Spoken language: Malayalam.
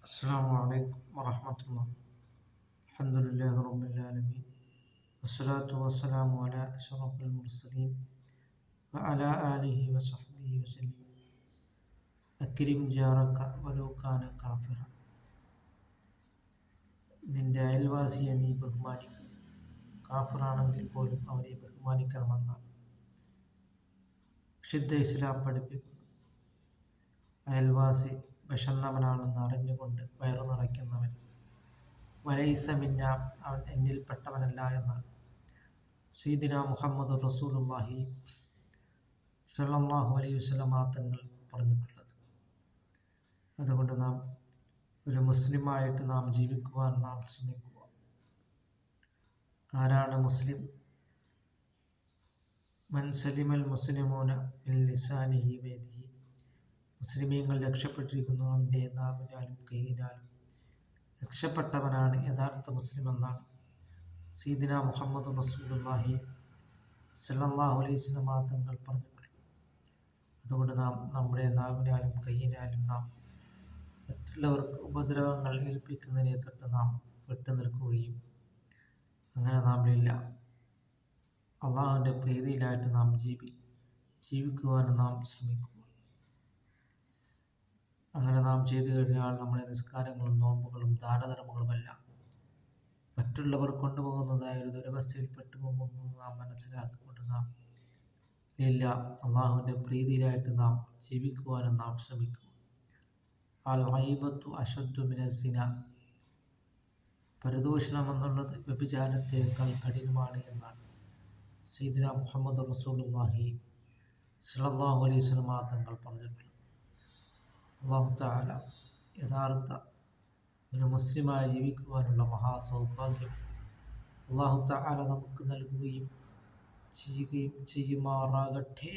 അസ്സലാമു അലൈക്കും വറഹ്മത്തുള്ളാഹി. അൽഹംദുലില്ലാഹി റബ്ബിൽ ആലമീൻ. വസ്സലാത്തു വസ്സലാമു അലാ അഷ്റഫിൽ മുർസലീൻ വഅലാ ആലിഹി വസഹ്ബിഹി വസല്ലം. അക്രിം ജാറക വലൗ കാന കാഫിറ. നിന്റെ അയൽവാസിയെ നീ ബഹുമാനിക്കുക, കാഫിറാണെങ്കിൽ പോലും അവനെ ബഹുമാനിക്കണമെന്നാണ് വിശുദ്ധ ഇസ്ലാം പഠിപ്പിക്കുന്നത്. അയൽവാസി വിശന്നവനാണെന്ന് അറിഞ്ഞുകൊണ്ട് വയറു നിറയ്ക്കുന്നവൻ വലൈസ മിന്ന, അവൻ എന്നിൽപ്പെട്ടവനല്ല എന്നാണ് സയ്യിദുനാ മുഹമ്മദ് റസൂലുള്ളാഹി സ്വല്ലല്ലാഹു അലൈഹി വസല്ലം തങ്ങൾ പറഞ്ഞിട്ടുള്ളത്. അതുകൊണ്ട് നാം ഒരു മുസ്ലിമായിട്ട് നാം ജീവിക്കുവാൻ നാം ശ്രമിക്കുക. ആരാണ് മുസ്ലിം? മൻ സലിമൽ മുസ്ലിമൂന മിൻ ലിസാനിഹി വയദിഹി. മുസ്ലിമീങ്ങൾ രക്ഷപ്പെട്ടിരിക്കുന്നു അവൻ്റെ നാവിനാലും കൈയിനാലും. രക്ഷപ്പെട്ടവനാണ് യഥാർത്ഥ മുസ്ലിം എന്നാണ് സയ്യിദുനാ മുഹമ്മദ് റസൂലുള്ളാഹി സ്വല്ലല്ലാഹു അലൈഹി വസല്ലം തങ്ങൾ പറഞ്ഞിട്ടുള്ളത്. അതുകൊണ്ട് നാം നമ്മുടെ നാവിനാലും കൈയിനാലും നാം മറ്റുള്ളവർക്ക് ഉപദ്രവങ്ങൾ ഏൽപ്പിക്കുന്നതിനെ തൊട്ട് നാം വിട്ടുനിൽക്കുകയും അങ്ങനെ നാം അള്ളാഹുവിൻ്റെ പ്രീതിയിലായിട്ട് നാം ജീവിക്കുവാൻ നാം ശ്രമിക്കുക. അങ്ങനെ നാം ചെയ്തു കഴിഞ്ഞാൽ നമ്മുടെ നിസ്കാരങ്ങളും നോമ്പുകളും ദാനധർമ്മങ്ങളുമെല്ലാം മറ്റുള്ളവർ കൊണ്ടുപോകുന്നതായ ഒരു ദുരവസ്ഥയിൽ പെട്ടുപോകുന്നു നാം മനസ്സിലാക്കിക്കൊണ്ട് നാം അള്ളാഹുവിൻ്റെ പ്രീതിയിലായിട്ട് നാം ജീവിക്കുവാനും നാം ശ്രമിക്കുക. അൽ ഗൈബത്തു അശദ്ദു മിനസ് സിന. പരദൂഷണം എന്നുള്ളത് വ്യഭിചാരത്തേക്കാൾ കഠിനമാണ് എന്നാണ് സയ്യിദുനാ മുഹമ്മദ് റസൂലുള്ളാഹി സ്വല്ലല്ലാഹു അലൈഹി വസല്ലം തങ്ങൾ പറഞ്ഞിട്ടുള്ളത്. അല്ലാഹു തആല യഥാർത്ഥ ഒരു മുസ്ലിമായി ജീവിക്കുവാനുള്ള മഹാസൗഭാഗ്യം അല്ലാഹു തആല നമുക്ക് നൽകുകയും ചെയ്യുമാറാകട്ടെ.